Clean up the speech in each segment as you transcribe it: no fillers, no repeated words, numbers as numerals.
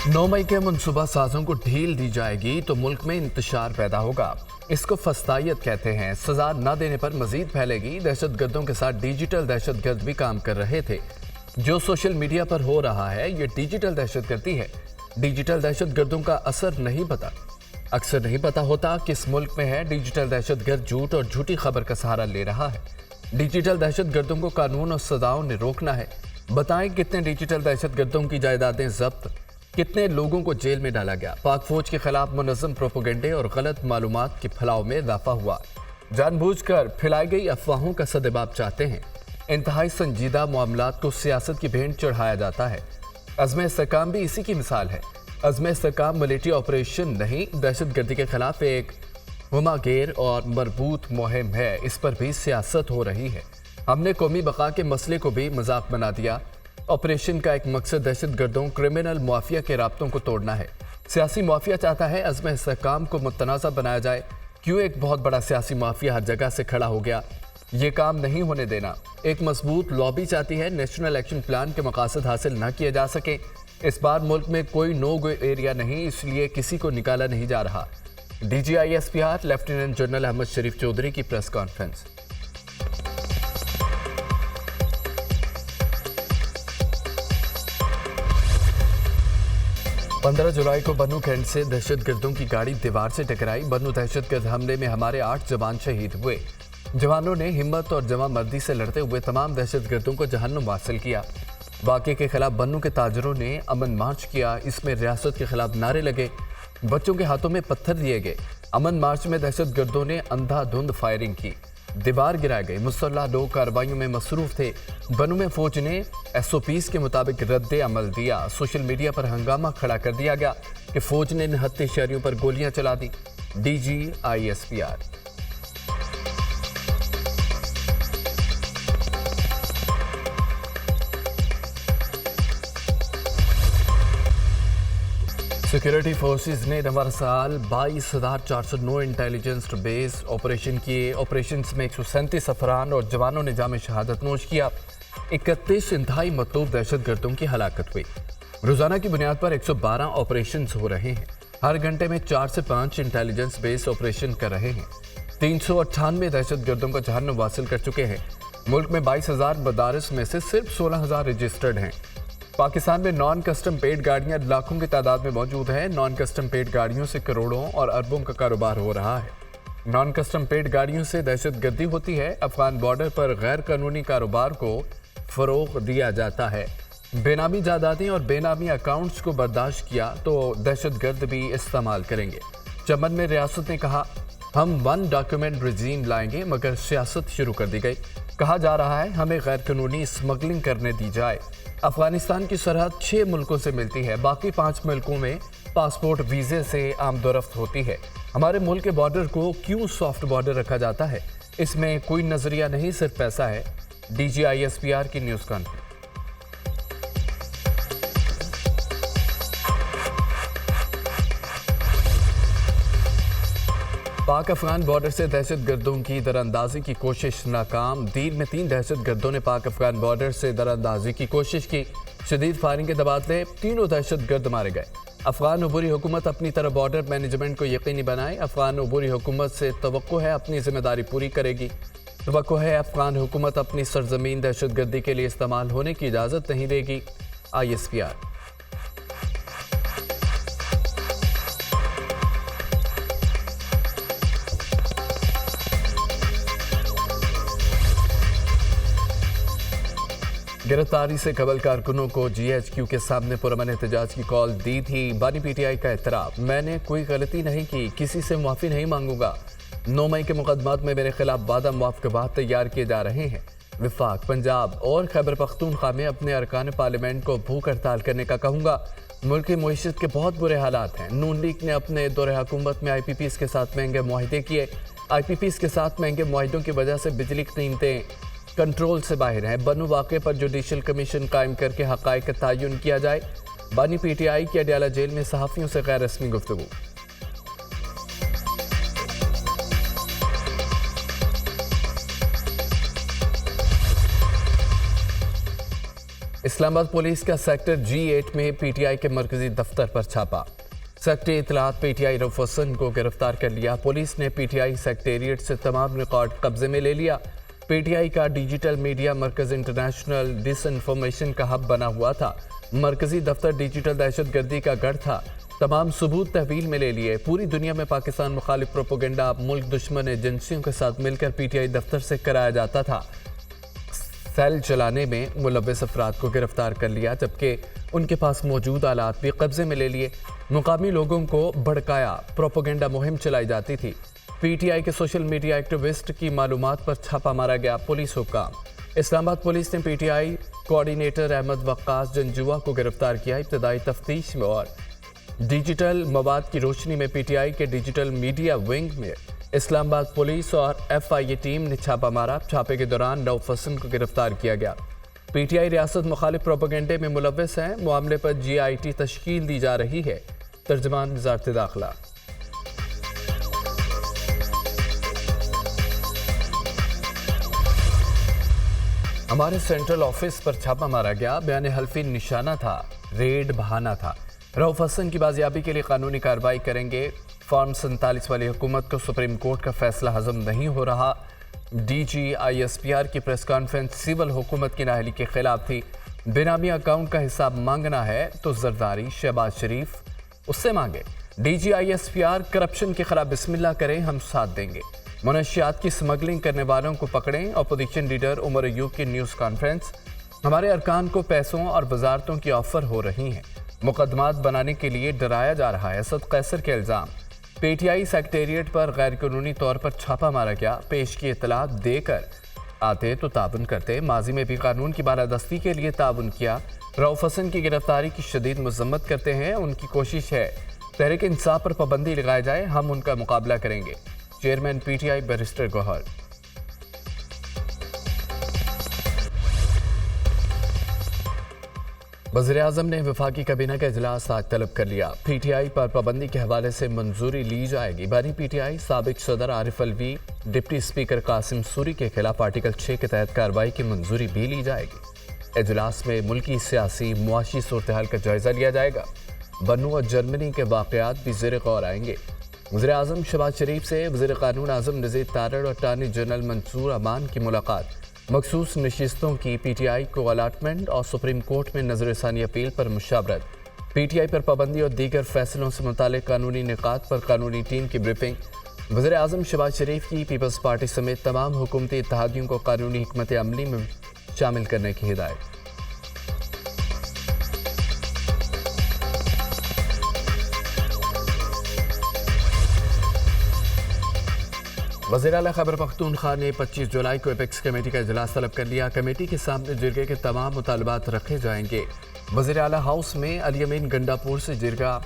9 मई के मनसूबा साजों को ढील दी जाएगी तो मुल्क में इंतशार पैदा होगा। इसको फस्तायत कहते हैं। सजा न देने पर मजीद फैलेगी। दहशतगर्दों के साथ डिजिटल दहशतगर्द भी काम कर रहे थे। जो सोशल मीडिया पर हो रहा है ये डिजिटल दहशतगर्दी है। डिजिटल दहशतगर्दों का असर नहीं पता, अक्सर नहीं पता होता किस मुल्क में है। डिजिटल दहशतगर्द झूठ और झूठी खबर का सहारा ले रहा है। डिजिटल दहशतगर्दों को कानून और सजाओं ने रोकना है। बताएं कितने डिजिटल दहशतगर्दों की जायदादें जब्त, कितने लोगों को जेल में डाला गया। पाक फौज के खिलाफ मुनज़्ज़म प्रोपेगेंडे और गलत मालूमात के फैलाव में इजाफा हुआ। जानबूझकर फैलाई गई अफवाहों का सद्जवाब चाहते हैं। इंतहाई संजीदा मामलात को सियासत की भेंट चढ़ाया जाता है। अज़्म इस्तेहकाम भी इसी की मिसाल है। अज़्म इस्तेहकाम मिलिट्री ऑपरेशन नहीं, दहशतगर्दी के खिलाफ एक हुमागेर और मरबूत मुहिम है। इस पर भी सियासत हो रही है। हमने कौमी बका के मसले को भी मजाक बना दिया। ऑपरेशन का एक मकसद दहशतगर्दों क्रिमिनल माफिया के राब्तों को तोड़ना है। सियासी माफिया चाहता है अज़्म इस्तेहकाम को मुतनाज़ा बनाया जाए। क्यों एक बहुत बड़ा सियासी माफिया हर जगह से खड़ा हो गया, ये काम नहीं होने देना। एक मजबूत लॉबी चाहती है नेशनल एक्शन प्लान के मकासद हासिल न किए जा सके। इस बार मुल्क में कोई नो गो एरिया नहीं, इसलिए किसी को निकाला नहीं जा रहा। DGISPR लेफ्टिनेंट जनरल अहमद शरीफ चौधरी की प्रेस कॉन्फ्रेंस। 15 जुलाई को बन्नू कैंट से दहशतगर्दों की गाड़ी दीवार से टकराई। बन्नू दहशतगर्द हमले में हमारे 8 जवान शहीद हुए। जवानों ने हिम्मत और जवां मर्दी से लड़ते हुए तमाम दहशतगर्दों को जहन्नुम हासिल किया। वाक़े के खिलाफ बन्नू के ताजरों ने अमन मार्च किया। इसमें रियासत के खिलाफ नारे लगे, बच्चों के हाथों में पत्थर दिए गए। अमन मार्च में दहशतगर्दों ने अंधाधुंध फायरिंग की, दीवार गिराए गए। मुसल्लह लोग कार्रवाइयों में मसरूफ थे। बन्नू में फौज ने SOPs के मुताबिक रद्द अमल दिया। सोशल मीडिया पर हंगामा खड़ा कर दिया गया कि फौज ने निहत्थे शहरियों पर गोलियां चला दी। DGISPR। सिक्योरिटी फोर्सेस ने नवा साल 22,409 इंटेलिजेंस बेस ऑपरेशन किए। ऑपरेशन में 137 अफरान और जवानों ने जाम शहादत नोश किया। 31 इंतहाई मतलूब दहशतगर्दों की हलाकत हुई। रोजाना की बुनियाद पर 112 ऑपरेशन हो रहे हैं। हर घंटे में 4 से 5 इंटेलिजेंस बेस ऑपरेशन कर रहे हैं। 398 दहशतगर्दों का जहन्नुम हासिल कर चुके हैं। मुल्क में 22,000 मदारिस में से सिर्फ 16,000 रजिस्टर्ड हैं। पाकिस्तान में नॉन कस्टम पेड गाड़ियां लाखों की तादाद में मौजूद हैं। नॉन कस्टम पेड गाड़ियों से करोड़ों और अरबों का कारोबार हो रहा है। नॉन कस्टम पेड गाड़ियों से दहशतगर्दी होती है। अफगान बॉर्डर पर गैर कानूनी कारोबार को फरोग दिया जाता है। बेनामी जायदादें और बेनामी अकाउंट्स को बर्दाश्त किया तो दहशतगर्द भी इस्तेमाल करेंगे। चमन में रियासत ने कहा हम 1 डॉक्यूमेंट रजीम लाएंगे, मगर सियासत शुरू कर दी गई। कहा जा रहा है हमें गैर कानूनी स्मगलिंग करने दी जाए। अफगानिस्तान की सरहद 6 मुल्कों से मिलती है। बाकी 5 मुल्कों में पासपोर्ट वीज़े से आमदोरफ्त होती है। हमारे मुल्क के बॉर्डर को क्यों सॉफ्ट बॉर्डर रखा जाता है? इसमें कोई नजरिया नहीं, सिर्फ पैसा है। DGISPR की न्यूज़ कॉन्फ्रेंस। पाक अफगान बॉर्डर से दहशतगर्दों की दरअंदाजी की कोशिश नाकाम। दीर में 3 दहशतगर्दों ने पाक अफगान बॉर्डर से दरअंदाजी की कोशिश की। शदीद फायरिंग के तबादले 3 दहशतगर्द मारे गए। अफगान अबूरी हुकूमत अपनी तरफ बॉर्डर मैनेजमेंट को यकीनी बनाए। अफगान अबूरी हुकूमत से तवक्को है अपनी जिम्मेदारी पूरी करेगी। तवक्को है अफगान हुकूमत अपनी सरजमीन दहशतगर्दी के लिए इस्तेमाल होने की इजाज़त नहीं देगी। ISPR। गिरफ्तारी से कबल कारकुनों को GHQ के सामने पुरअमन एहतजाज की कॉल दी थी। बानी PTI का एतराफ़, मैंने कोई गलती नहीं की, किसी से माफ़ी नहीं मांगूंगा। 9 मई के मुकदमात में मेरे खिलाफ वादा माफ गवाह तैयार किए जा रहे हैं। विफाक, पंजाब और खैबर पख्तूनख्वा में अपने अरकान पार्लियामेंट को भूख हड़ताल करने का कहूँगा। मुल्क की मईशत के बहुत बुरे हालात हैं। नून लीग ने अपने दौरे हुकूमत में IPPs के साथ महंगे मुआहदे किए। IPPs के साथ महंगे मुआहदों की वजह से बिजली की कीमतें कंट्रोल से बाहर है। बन्नू वाक़े पर जुडिशल कमीशन कायम करके हक़ाइक़ का तयन किया जाए। बानी PTI की अडयाला जेल में सहाफ़ियों से गैर रस्मी गुफ्तगू। اسلام آباد پولیس کا سیکٹر G8 میں پی ٹی آئی کے مرکزی دفتر پر چھاپا. سیکٹری اطلاعات پی ٹی آئی رؤف حسن کو گرفتار کر لیا. پولیس نے پی ٹی آئی سیکٹریٹ سے تمام ریکارڈ قبضے میں لے لیا. پی ٹی آئی کا ڈیجیٹل میڈیا مرکز انٹرنیشنل ڈس انفارمیشن کا ہب بنا ہوا تھا. مرکزی دفتر ڈیجیٹل دہشت گردی کا گڑھ تھا. تمام ثبوت تحویل میں لے لیے. پوری دنیا میں پاکستان مخالف پروپیگنڈا ملک دشمن ایجنسیوں کے ساتھ مل کر پی ٹی آئی دفتر سے کرایا جاتا تھا. سیل چلانے میں ملوث افراد کو گرفتار کر لیا جبکہ ان کے پاس موجود آلات بھی قبضے میں لے لیے. مقامی لوگوں کو بھڑکایا پروپیگنڈا مہم چلائی جاتی تھی. پی ٹی آئی کے سوشل میڈیا ایکٹیوسٹ کی معلومات پر چھاپا مارا گیا. پولیس حکام. اسلام آباد پولیس نے P T I coordinator Ahmed Waqas Janjua کو گرفتار کیا. ابتدائی تفتیش میں اور ڈیجیٹل مواد کی روشنی میں پی ٹی آئی کے ڈیجیٹل میڈیا ونگ میں اسلام آباد پولیس اور ایف آئی اے ٹیم نے چھاپا مارا. چھاپے کے دوران رؤف حسن کو گرفتار کیا گیا. پی ٹی آئی ریاست مخالف پروپیگنڈے میں ملوث ہے. معاملے پر GIT تشکیل دی جا رہی ہے. ترجمان وزارت داخلہ. ہمارے سینٹرل آفس پر چھاپا مارا گیا. بیان حلفی نشانہ تھا, ریڈ بہانہ تھا. رؤف حسن کی بازیابی کے لیے قانونی کارروائی کریں گے. فارم 47 والی حکومت کو سپریم کورٹ کا فیصلہ ہضم نہیں ہو رہا. DG/ISPR کی پریس کانفرنس سول حکومت کی نااہلی کے خلاف تھی. بینامی اکاؤنٹ کا حساب مانگنا ہے تو زرداری شہباز شریف اس سے مانگے. DG/ISPR کرپشن کے خلاف بسم اللہ کریں, ہم ساتھ دیں گے. منشیات کی سمگلنگ کرنے والوں کو پکڑیں. اپوزیشن لیڈر عمر ایوب کی نیوز کانفرنس. ہمارے ارکان کو پیسوں اور وزارتوں کی آفر ہو رہی ہیں. مقدمات بنانے کے لیے ڈرایا جا رہا ہے. اسد قیصر کے الزام. پی ٹی آئی سیکٹریٹ پر غیر قانونی طور پر چھاپا مارا گیا. پیش کی اطلاعات دے کر آتے تو تعاون کرتے. ماضی میں بھی قانون کی بالادستی کے لیے تعاون کیا. رؤف حسن کی گرفتاری کی شدید مذمت کرتے ہیں. ان کی کوشش ہے تحریک انصاف پر پابندی لگائی جائے. ہم ان کا مقابلہ کریں گے. Chairman P T I barrister Gohar. وزیراعظم نے وفاقی کابینہ کا اجلاس آج طلب کر لیا. پی ٹی آئی پر پابندی کے حوالے سے منظوری لی جائے گی. بانی پی ٹی آئی سابق صدر عارف الوی, ڈپٹی اسپیکر قاسم سوری کے خلاف آرٹیکل 6 کے تحت کارروائی کی منظوری بھی لی جائے گی. اجلاس میں ملکی سیاسی معاشی صورتحال کا جائزہ لیا جائے گا. بنو اور جرمنی کے واقعات بھی زیر غور آئیں گے. وزیراعظم شہباز شریف سے وزیر قانون اعظم نذیر تارڑ اور اٹارنی جنرل منصور امان کی ملاقات. مخصوص نشستوں کی پی ٹی آئی کو الاٹمنٹ اور سپریم کورٹ میں نظر ثانی اپیل پر مشاورت. پی ٹی آئی پر پابندی اور دیگر فیصلوں سے متعلق قانونی نکات پر قانونی ٹیم کی بریفنگ. وزیر اعظم شہباز شریف کی پیپلز پارٹی سمیت تمام حکومتی اتحادیوں کو قانونی حکمت عملی میں شامل کرنے کی ہدایت. وزیر اعلیٰ خیبر پختونخوا نے 25 جولائی کو ایپیکس کمیٹی کا اجلاس طلب کر لیا. کمیٹی کے سامنے جرگے کے تمام مطالبات رکھے جائیں گے. وزیر اعلیٰ ہاؤس میں علی امین گنڈاپور سے جرگہ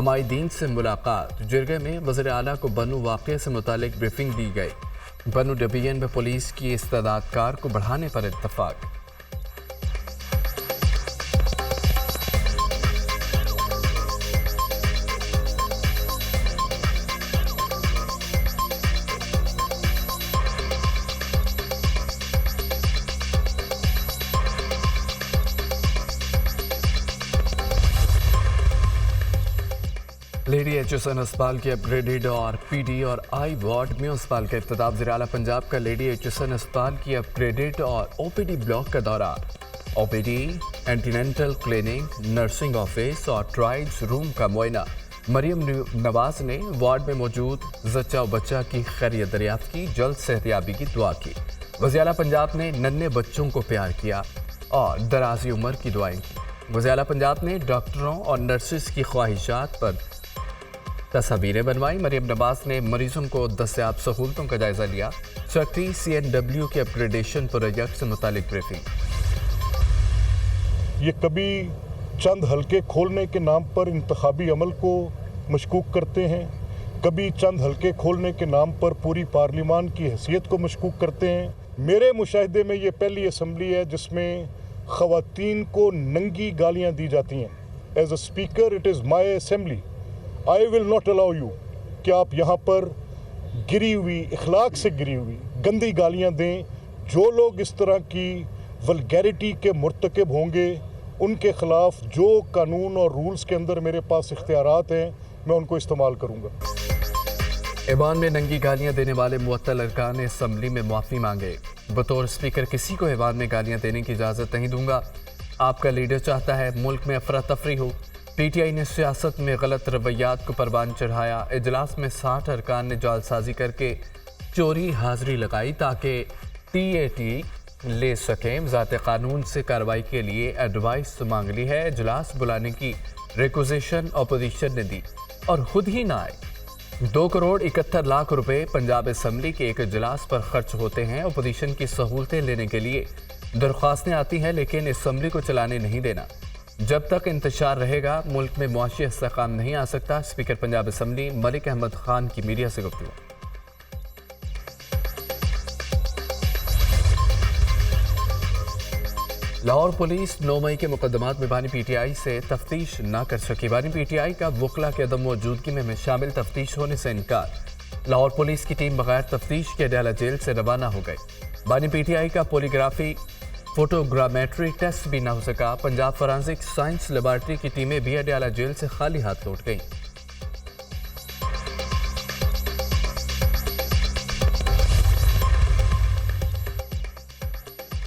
عمائدین سے ملاقات. جرگے میں وزیر اعلیٰ کو بنو واقعے سے متعلق بریفنگ دی گئی. بنو ڈویژن میں پولیس کی استعداد کار کو بڑھانے پر اتفاق. لیڈی ایچ ایس این اسپتال کے اپ گریڈڈ اور پی ڈی اور آئی وارڈ میں اسپتال کا افتتاح. وزیر اعلیٰ پنجاب کا لیڈی ایچ ایس این اسپتال کی اپ گریڈڈ اور او پی ڈی بلاک کا دورہ. O P D, antenatal clinic, nursing office اور ٹرائلز روم کا معائنہ. مریم نواز نے وارڈ میں موجود زچہ و بچہ کی خیریت دریافت کی. جلد صحتیابی کی دعا کی. وزیر اعلیٰ پنجاب نے ننھے بچوں کو پیار کیا اور درازی عمر کی دعائیں کی. وزیر اعلیٰ پنجاب نے ڈاکٹروں اور نرسز کی خواہشات پر تصاویریں بنوائی. مریم نواز نے مریضوں کو دستیاب سہولتوں کا جائزہ لیا. سیکٹری CNW کے اپ گریڈیشن پروجیکٹ سے متعلق بریفنگ. یہ کبھی چند حلقے کھولنے کے نام پر انتخابی عمل کو مشکوک کرتے ہیں, کبھی چند حلقے کھولنے کے نام پر پوری پارلیمان کی حیثیت کو مشکوک کرتے ہیں. میرے مشاہدے میں یہ پہلی اسمبلی ہے جس میں خواتین کو ننگی گالیاں دی جاتی ہیں. As a speaker it is my assembly. I will not allow you کہ آپ یہاں پر گری ہوئی, اخلاق سے گری ہوئی گندی گالیاں دیں. جو لوگ اس طرح کی ولگیرٹی کے مرتکب ہوں گے उनके ख़िलाफ़ जो कानून और रूल्स के अंदर मेरे पास इख्तियारात हैं मैं उनको इस्तेमाल करूँगा। ऐवान में नंगी गालियां देने वाले मुअत्तल अरकान ने असम्बली में माफ़ी मांगे। बतौर स्पीकर किसी को ऐवान में गालियां देने की इजाज़त नहीं दूंगा। आपका लीडर चाहता है मुल्क में अफरा तफरी हो। पीटीआई ने सियासत में गलत रवैयात को परवान चढ़ाया। इजलास में 60 अरकान ने जालसाजी करके चोरी हाजिरी लगाई ताकि टीएटी ले सकें। वज़ारत कानून से कार्रवाई के लिए एडवाइस मांग ली है। इजलास बुलाने की रिक्वेजिशन अपोजिशन ने दी और खुद ही ना आए। 2 करोड़ 71 लाख रुपए पंजाब असम्बली के एक इजलास पर खर्च होते हैं। अपोजिशन की सहूलतें लेने के लिए दरख्वास्तें आती हैं, लेकिन असम्बली को चलाने नहीं देना। जब तक इंतशार रहेगा मुल्क में मुआशी इस्तेहकाम नहीं आ सकता। स्पीकर पंजाब असम्बली मलिक अहमद खान की मीडिया से गुफ्तगू। लाहौर पुलिस 9 मई के मुकदमात में बानी पीटीआई से तफ्तीश न कर सकी। बानी पीटीआई का वकला के अदम मौजूदगी में शामिल तफ्तीश होने से इनकार। लाहौर पुलिस की टीम बगैर तफ्तीश के अडयाला जेल से रवाना हो गई। बानी पीटीआई का पोलीग्राफी फोटोग्रामेट्री टेस्ट भी न हो सका। पंजाब फॉरेंसिक साइंस लेबॉर्ट्री की टीमें भी अडयाला जेल से खाली हाथ लौट गईं।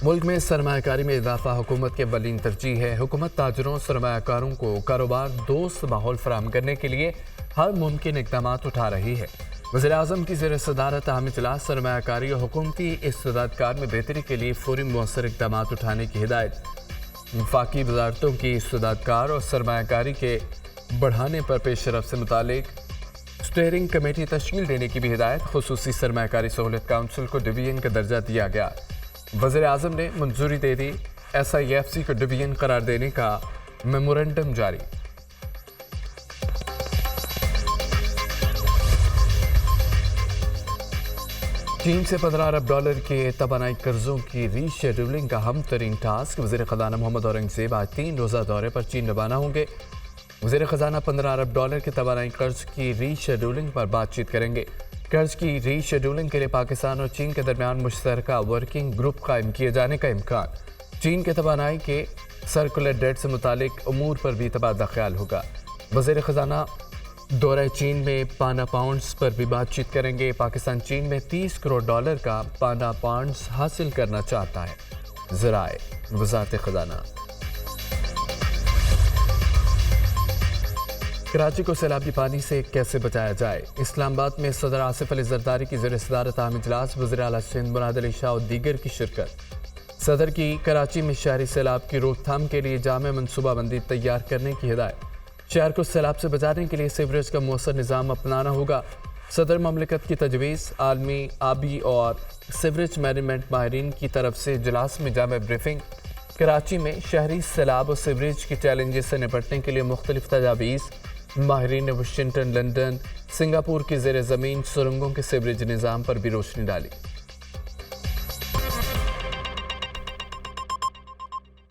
मुल्क में सरमायाकारी में इजाफा हुकूमत की अव्वलीन तरजीह है। हुकूमत ताजरों सरमायाकारों को कारोबार दोस्त माहौल फराहम करने के लिए हर मुमकिन इक़दाम उठा रही है। वज़ीर-ए-आज़म की ज़ेर सदारत अहम इजलास सरमायाकारी और हुकूमती इस्तेदादकार में बेहतरी के लिए फौरी मुअस्सर इक़दाम उठाने की हिदायत। वफाकी वज़ारतों की इस्तेदादकार और सरमायाकारी के बढ़ाने पर पेश रफ्त से मुतालिक स्टीयरिंग कमेटी तश्कील देने की भी हिदायत। खुसूसी सरमायाकारी सहूलत काउंसिल को डिवीजन का दर्जा दिया गया। वज़ीर-ए-आज़म ने मंजूरी दे दी। SIFC को डिवीजन करार देने का मेमोरेंडम जारी। चीन से $15 अरब के तवानाई कर्जों की रीशेड्यूलिंग का अहम तरीन टास्क। वज़ीर ख़ज़ाना मोहम्मद औरंगज़ेब आज 3 रोज़ा दौरे पर चीन रवाना होंगे। वज़ीर ख़ज़ाना $15 अरब के तवानाई कर्ज की रीशेड्यूलिंग पर बातचीत करेंगे। कर्ज की रीशेड्यूलिंग के लिए पाकिस्तान और चीन के दरमियान मुश्तरका वर्किंग ग्रुप कायम किए जाने का इम्कान। चीन के तवानाई के सर्कुलर डेट से मुतालिक अमूर पर भी तबादला ख्याल होगा। वज़ीर ख़ज़ाना दौरे चीन में पाना पाउंड्स पर भी बातचीत करेंगे। पाकिस्तान चीन में $30 करोड़ का पाना पाउंड्स हासिल करना चाहता है। ज़राए वज़ारत ख़ज़ाना। कराची को सैलाबी पानी से कैसे बचाया जाए। इस्लामाबाद में सदर आसिफ अली जरदारी की ज़ेर सदारत अहम इजलास। वज़ीर आला सिंध मुराद अली शाह और दीगर की शिरकत। सदर की कराची में शहरी सैलाब की रोकथाम के लिए जामे मनसूबाबंदी तैयार करने की हिदायत। शहर को सैलाब से बचाने के लिए सीवरेज का मौसर निज़ाम अपनाना होगा। सदर ममलिकत की तजवीज़। आलमी आबी और सीवरेज मैनेजमेंट माहिरीन की तरफ से इजलास में जामे ब्रीफिंग। कराची में शहरी सैलाब और सीवरेज के चैलेंजेस से निपटने के लिए मुख्तलिफ तजावीज़। माहिरीन ने वाशिंगटन, लंदन, सिंगापुर की ज़ेर ज़मीन सुरंगों के सीवरेज निज़ाम पर भी रोशनी डाली।